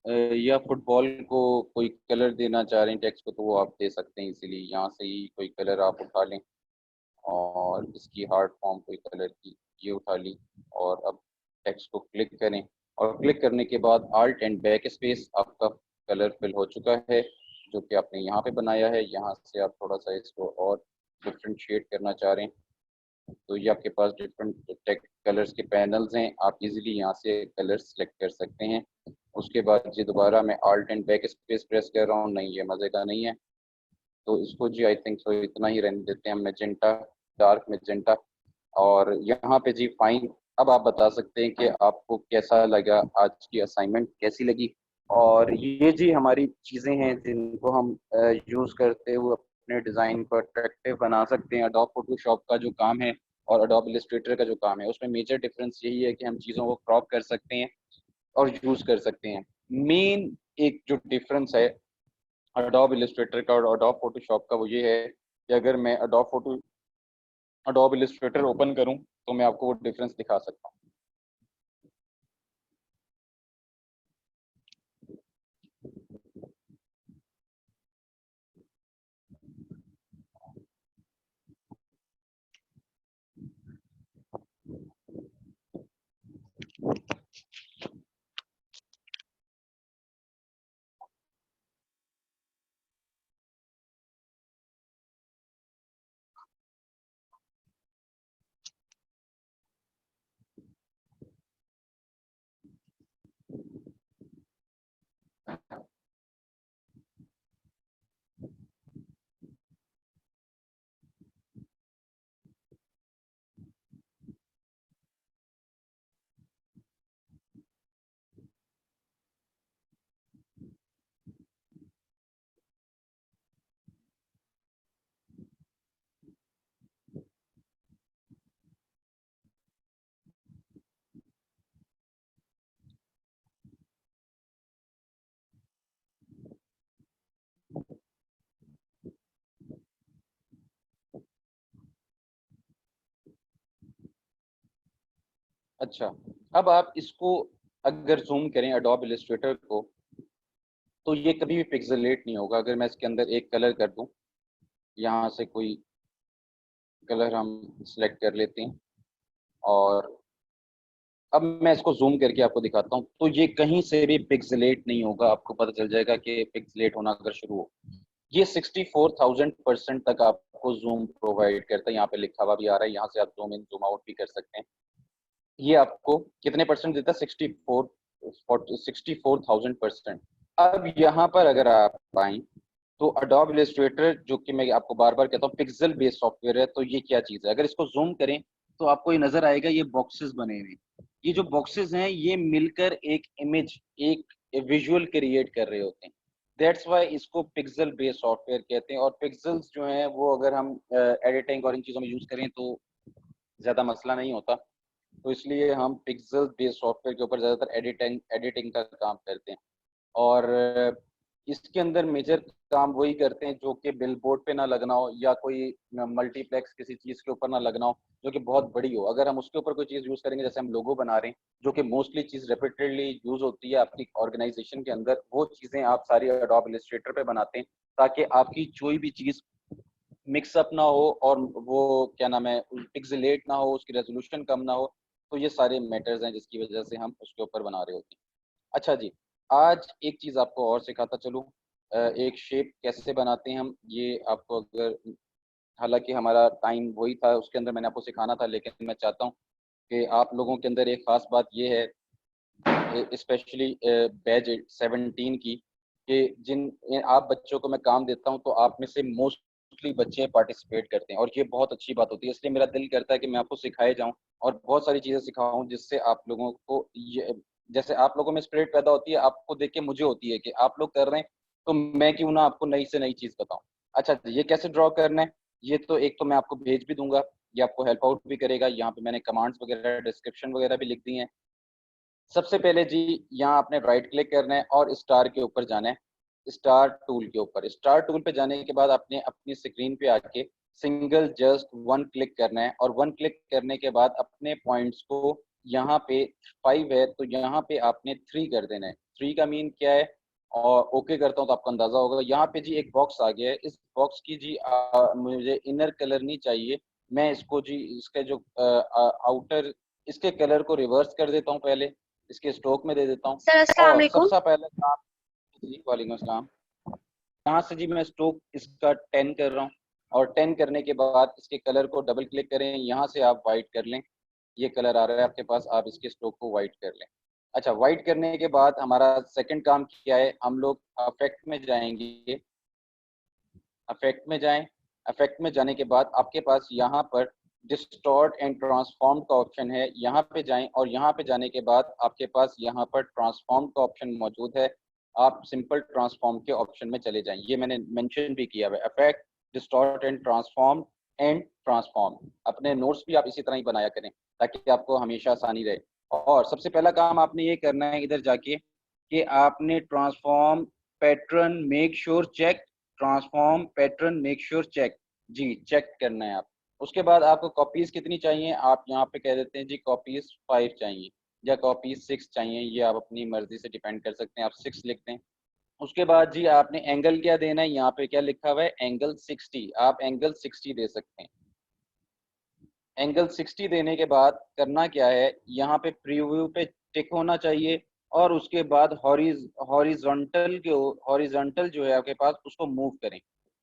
है। या फुटबॉल को कोई कलर देना चाह रहे हैं टेक्स्ट को तो वो आप दे सकते हैं, इसीलिए यहाँ से ही कोई कलर आप उठा लें और इसकी हार्ड फॉर्म कोई कलर की ये उठा ली, और अब टेक्स्ट को क्लिक करें और क्लिक करने के बाद आल्ट एंड बैक स्पेस, आपका कलर फिल हो चुका है जो कि आपने यहाँ पे बनाया है। यहाँ से आप थोड़ा सा इसको और डिफ्रेंशिएट करना चाह रहे हैं तो ये आपके पास डिफरेंट टेक कलर्स के पैनल्स हैं, आप इजीली यहाँ से कलर सेलेक्ट कर सकते हैं। उसके बाद जी दोबारा मैं alt and back space press कर रहा हूँ, नहीं ये मज़े का नहीं है, तो इसको जी आई थिंक सो इतना ही रहने देते हैं, मैजेंटा, डार्क मैजेंटा। और यहाँ पे जी फाइन, अब आप बता सकते हैं कि आपको कैसा लगा, आज की असाइनमेंट कैसी लगी। और ये जी हमारी चीज़ें हैं जिनको हम यूज़ करते हुए अपने डिज़ाइन को अट्रैक्टिव बना सकते हैं। अडोब फोटोशॉप का जो काम है और अडोब इलस्ट्रेटर का जो काम है उसमें मेजर डिफरेंस यही है कि हम चीज़ों को क्रॉप कर सकते हैं और यूज़ कर सकते हैं। मेन एक जो डिफरेंस है अडोब इलस्ट्रेटर का और अडोब फोटोशॉप का वो ये है कि अगर मैं अडोब इलस्ट्रेटर ओपन करूं तो मैं आपको वो डिफरेंस दिखा सकता हूं। अच्छा, अब आप इसको अगर जूम करें अडोब इलस्ट्रेटर को तो ये कभी भी पिक्सेलेट नहीं होगा। अगर मैं इसके अंदर एक कलर कर दूं, यहाँ से कोई कलर हम सिलेक्ट कर लेते हैं और अब मैं इसको जूम करके आपको दिखाता हूँ तो ये कहीं से भी पिक्सेलेट नहीं होगा। आपको पता चल जाएगा कि पिक्सेलेट होना अगर शुरू हो, ये 64,000% तक आपको जूम प्रोवाइड करता है। यहाँ पे लिखा हुआ भी आ रहा है, यहाँ से आप जूम इन जूम आउट भी कर सकते हैं। ये आपको कितने परसेंट देता है? 64,000%। अब यहाँ पर अगर आप आए तो अडोब इलस्ट्रेटर जो कि मैं आपको बार बार कहता हूँ पिक्सल बेस्ड सॉफ्टवेयर है, तो ये क्या चीज़ है? अगर इसको जूम करें तो आपको ये नजर आएगा, ये बॉक्सेस बने हुए, ये जो बॉक्सेस हैं ये मिलकर एक इमेज, एक विजुअल क्रिएट कर रहे होते हैं। दैट्स वाई इसको पिक्सल बेस्ड सॉफ्टवेयर कहते हैं। और पिक्सल्स जो हैं वो अगर हम एडिटिंग और इन चीज़ों में यूज करें तो ज़्यादा मसला नहीं होता, तो इसलिए हम पिक्सल बेस्ड सॉफ्टवेयर के ऊपर ज़्यादातर एडिटिंग एडिटिंग का काम करते हैं। और इसके अंदर मेजर काम वही करते हैं जो कि बिलबोर्ड पे ना लगना हो या कोई मल्टीप्लेक्स किसी चीज़ के ऊपर ना लगना हो जो कि बहुत बड़ी हो। अगर हम उसके ऊपर कोई चीज़ यूज़ करेंगे, जैसे हम लोगो बना रहे हैं जो कि मोस्टली चीज़ रिपीटेडली यूज़ होती है आपकी ऑर्गेनाइजेशन के अंदर, वो चीज़ें आप सारी अडोब इलस्ट्रेटर पे बनाते हैं ताकि आपकी कोई भी चीज़ मिक्सअप ना हो और वो क्या नाम है पिक्सेलेट ना हो, उसकी रेजोल्यूशन कम ना हो। तो ये सारे मैटर्स हैं जिसकी वजह से हम उसके ऊपर बना रहे होते हैं। अच्छा जी, आज एक चीज़ आपको और सिखाता चलूँ, एक शेप कैसे बनाते हैं हम, ये आपको अगर, हालांकि हमारा टाइम वही था, उसके अंदर मैंने आपको सिखाना था, लेकिन मैं चाहता हूँ कि आप लोगों के अंदर एक ख़ास बात ये है, स्पेशली बैच 17 की, कि आप बच्चों को मैं काम देता हूं तो आप में से मोस्टली बच्चे पार्टिसिपेट करते हैं और ये बहुत अच्छी बात होती है। इसलिए मेरा दिल करता है कि मैं आपको सिखाए जाऊं और बहुत सारी चीज़ें सिखाऊं जिससे आप लोगों को ये, जैसे आप लोगों में स्पिरिट पैदा होती है, आपको देख के मुझे होती है कि आप लोग कर रहे हैं तो मैं क्यों ना आपको नई से नई चीज़ बताऊं। अच्छा, ये कैसे ड्रॉ करना है, ये तो एक तो मैं आपको भेज भी दूंगा, ये आपको हेल्प आउट भी करेगा। यहाँ पे मैंने कमांड्स वगैरह, डिस्क्रिप्शन वगैरह भी लिख दी हैं। सबसे पहले जी, यहाँ आपने राइट क्लिक करना है और स्टार के ऊपर जाना है, स्टार टूल के ऊपर। स्टार टूल पे जाने के बाद आपने अपनी स्क्रीन पे आके सिंगल जस्ट वन क्लिक करना है और वन क्लिक करने के बाद अपने पॉइंट्स को, यहाँ पे 5 है तो यहाँ पे आपने 3 कर देना है। 3 का मीन क्या है, और ओके करता हूँ तो आपको अंदाजा होगा। यहाँ पे जी एक बॉक्स आ गया है, इस बॉक्स की जी मुझे इनर कलर नहीं चाहिए, मैं इसको जी, इसके जो आउटर, इसके कलर को रिवर्स कर देता हूँ पहले, इसके स्ट्रोक में दे देता हूँ। सर अस्सलाम और वालेकुम। सबसे पहले काम, जी वालेकुम अस्सलाम, यहाँ से जी मैं स्ट्रोक इसका 10 कर रहा हूँ और 10 करने के बाद इसके कलर को डबल क्लिक करें, यहाँ से आप वाइट कर लें, ये कलर आ रहा है आपके पास, आप इसके स्ट्रोक को वाइट कर लें। अच्छा, वाइट करने के बाद हमारा सेकंड काम क्या है, हम लोग अफेक्ट में जाएंगे, अफेक्ट में जाएं। अफेक्ट में जाने के बाद आपके पास यहाँ पर डिस्टॉर्ट एंड ट्रांसफॉर्म का ऑप्शन है, यहाँ पे जाएं और यहाँ पे जाने के बाद आपके पास यहाँ पर ट्रांसफॉर्म का ऑप्शन मौजूद है, आप सिंपल ट्रांसफॉर्म के ऑप्शन में चले जाएं। ये मैंने मेंशन भी किया है, अफेक्ट, डिस्टॉर्ट एंड ट्रांसफॉर्म। अपने नोट्स भी आप इसी तरह ही बनाया करें ताकि आपको हमेशा आसानी रहे। और सबसे पहला काम आपने ये करना है इधर जाके कि आपने transform pattern make sure check, transform pattern make sure check, जी चेक करना है आप। उसके बाद आपको कॉपीज कितनी चाहिए, आप यहाँ पे कह देते हैं जी कॉपीज 5 चाहिए या कॉपीज 6 चाहिए, ये आप अपनी मर्जी से डिपेंड कर सकते हैं, आप 6 लिखते हैं। उसके बाद जी आपने एंगल क्या देना है, यहाँ पे क्या लिखा हुआ है, एंगल 60, आप एंगल 60 दे सकते हैं। एंगल 60 देने के बाद करना क्या है, यहाँ पे प्रीव्यू पे टिक होना चाहिए और उसके बाद हॉरिजॉन्टल के, हॉरिजॉन्टल जो है आपके पास, उसको मूव करें,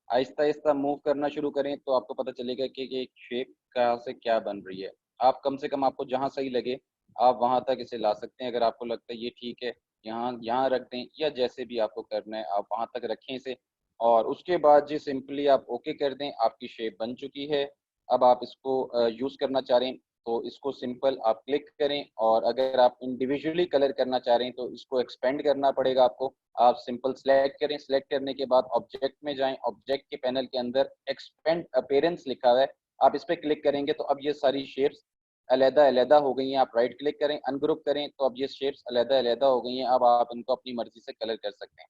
आहिस्ता आहिस्ता मूव करना शुरू करें तो आपको पता चलेगा कि एक शेप कहाँ से क्या बन रही है। आप कम से कम, आपको जहाँ सही लगे आप वहां तक इसे ला सकते हैं। अगर आपको लगता है ये ठीक है, यहाँ यहाँ रख दें, या जैसे भी आपको करना है आप वहां तक रखें इसे। और उसके बाद जी सिंपली आप ओके कर दें, आपकी शेप बन चुकी है। अब आप इसको यूज़ करना चाह रहे हैं तो इसको सिंपल आप क्लिक करें, और अगर आप इंडिविजुअली कलर करना चाह रहे हैं तो इसको एक्सपेंड करना पड़ेगा आपको। आप सिंपल सेलेक्ट करें, सेलेक्ट करने के बाद ऑब्जेक्ट में जाएं, ऑब्जेक्ट के पैनल के अंदर एक्सपेंड अपीयरेंस लिखा हुआ है, आप इस पर क्लिक करेंगे तो अब ये सारी शेप्स अलहदा अलहदा हो गई हैं। आप राइट क्लिक करें, अनग्रुप करें तो अब ये शेप्स अलहदा अलहदा हो गई हैं। अब आप इनको अपनी मर्जी से कलर कर सकते हैं।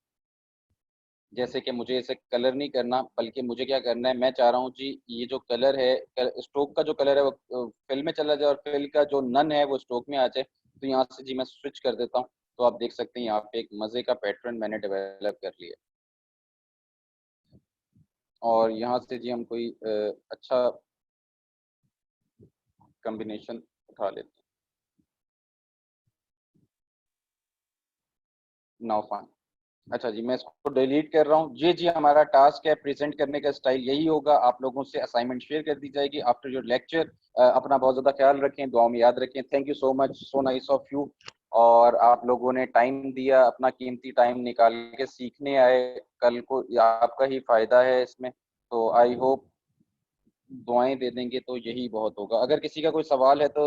जैसे कि मुझे इसे कलर नहीं करना, बल्कि मुझे क्या करना है, मैं चाह रहा हूँ जी ये जो कलर है, स्ट्रोक का जो कलर है वो फिल में चला जाए और फिल का जो नन है वो स्ट्रोक में आ जाए। तो यहाँ से जी मैं स्विच कर देता हूँ, तो आप देख सकते हैं यहाँ पे एक मज़े का पैटर्न मैंने डेवलप कर लिया। और यहाँ से जी हम कोई अच्छा कॉम्बिनेशन उठा लेते हैं। Now fine. अच्छा जी, मैं इसको डिलीट कर रहा हूँ। ये जी हमारा टास्क है, प्रेजेंट करने का स्टाइल यही होगा। आप लोगों से असाइनमेंट शेयर कर दी जाएगी आफ्टर योर लेक्चर। अपना बहुत ज़्यादा ख्याल रखें, दुआ में याद रखें। Thank you so much, so nice of you. और आप लोगों ने टाइम दिया, अपना कीमती टाइम निकाल के सीखने आए, कल को आपका ही फ़ायदा है इसमें। तो आई होप दुआएं दे देंगे तो यही बहुत होगा। अगर किसी का कोई सवाल है तो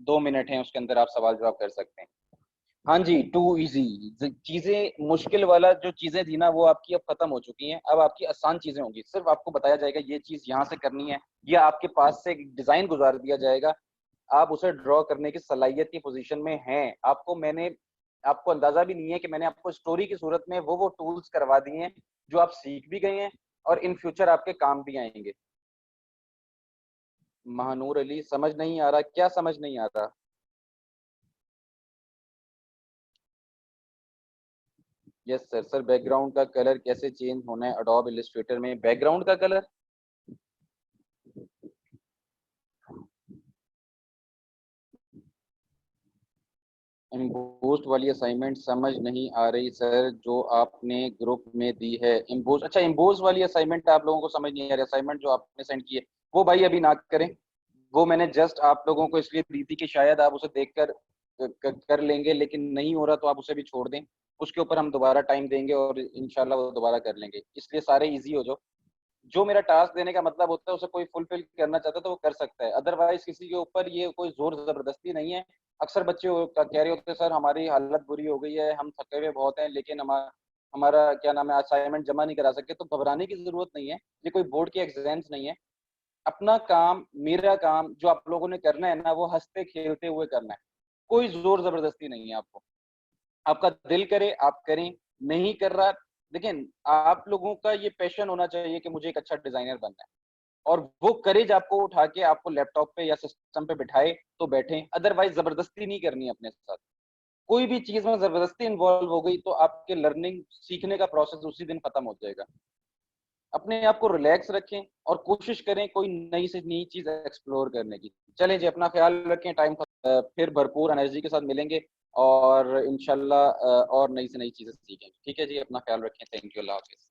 2 मिनट हैं, उसके अंदर आप सवाल जवाब कर सकते हैं। हाँ जी, टू इजी चीजें, मुश्किल वाला जो चीजें थी ना वो आपकी अब खत्म हो चुकी हैं। अब आपकी आसान चीजें होंगी, सिर्फ आपको बताया जाएगा ये चीज यहाँ से करनी है, या आपके पास से एक डिजाइन गुजार दिया जाएगा, आप उसे ड्रॉ करने की सलाहियत की पोजीशन में हैं। आपको अंदाजा भी नहीं है कि मैंने आपको स्टोरी की सूरत में वो टूल्स करवा दिए हैं जो आप सीख भी गए हैं और इन फ्यूचर आपके काम भी आएंगे। महानूर अली, समझ नहीं आ रहा, क्या समझ नहीं आ रहा? Yes sir. सर बैकग्राउंड का कलर कैसे चेंज होना है अडोब इलस्ट्रेटर में, बैकग्राउंड का कलर? इम्पोस्ट वाली असाइनमेंट समझ नहीं आ रही सर, जो आपने ग्रुप में दी है। इम्पोस्ट, अच्छा इम्पोस्ट वाली असाइनमेंट आप लोगों को समझ नहीं आ रही, असाइनमेंट जो आपने सेंड की है वो भाई अभी ना करें। वो मैंने जस्ट आप लोगों को इसलिए दी थी कि शायद आप उसे देखकर कर लेंगे, लेकिन नहीं हो रहा तो आप उसे भी छोड़ दें। उसके ऊपर हम दोबारा टाइम देंगे और इंशाल्लाह वो दोबारा कर लेंगे, इसलिए सारे इजी हो जाओ। जो मेरा टास्क देने का मतलब होता है उसे कोई फुलफिल करना चाहता है तो वो कर सकता है, अदरवाइज किसी के ऊपर ये कोई जोर जबरदस्ती नहीं है। अक्सर बच्चे कह रहे होते हैं सर हमारी हालत बुरी हो गई है, हम थके हुए बहुत हैं, लेकिन हमारा क्या नाम है असाइनमेंट जमा नहीं करा सकते। तो घबराने की जरूरत नहीं है, ये कोई बोर्ड के एग्जाम्स नहीं है। अपना काम, मेरा काम जो आप लोगों ने करना है ना, वो हंसते खेलते हुए करना है। कोई जोर जबरदस्ती नहीं है आपको। आपका दिल करे आप करें, नहीं कर रहा, लेकिन आप लोगों का ये पैशन होना चाहिए कि मुझे एक अच्छा डिजाइनर बनना है, और वो करेज आपको उठा के आपको लैपटॉप पे या सिस्टम पे बिठाए तो बैठे, अदरवाइज जबरदस्ती नहीं करनी अपने साथ। कोई भी चीज में जबरदस्ती इन्वॉल्व हो गई तो आपके लर्निंग सीखने का प्रोसेस उसी दिन खत्म हो जाएगा। अपने आप को रिलैक्स रखें और कोशिश करें कोई नई से नई चीज एक्सप्लोर करने की। चलें जी, अपना ख्याल रखें, टाइम फिर भरपूर एनर्जी के साथ मिलेंगे और इंशाल्लाह और नई से नई चीजें सीखेंगे। ठीक है जी, अपना ख्याल रखें। Thank you, Allah Hafiz.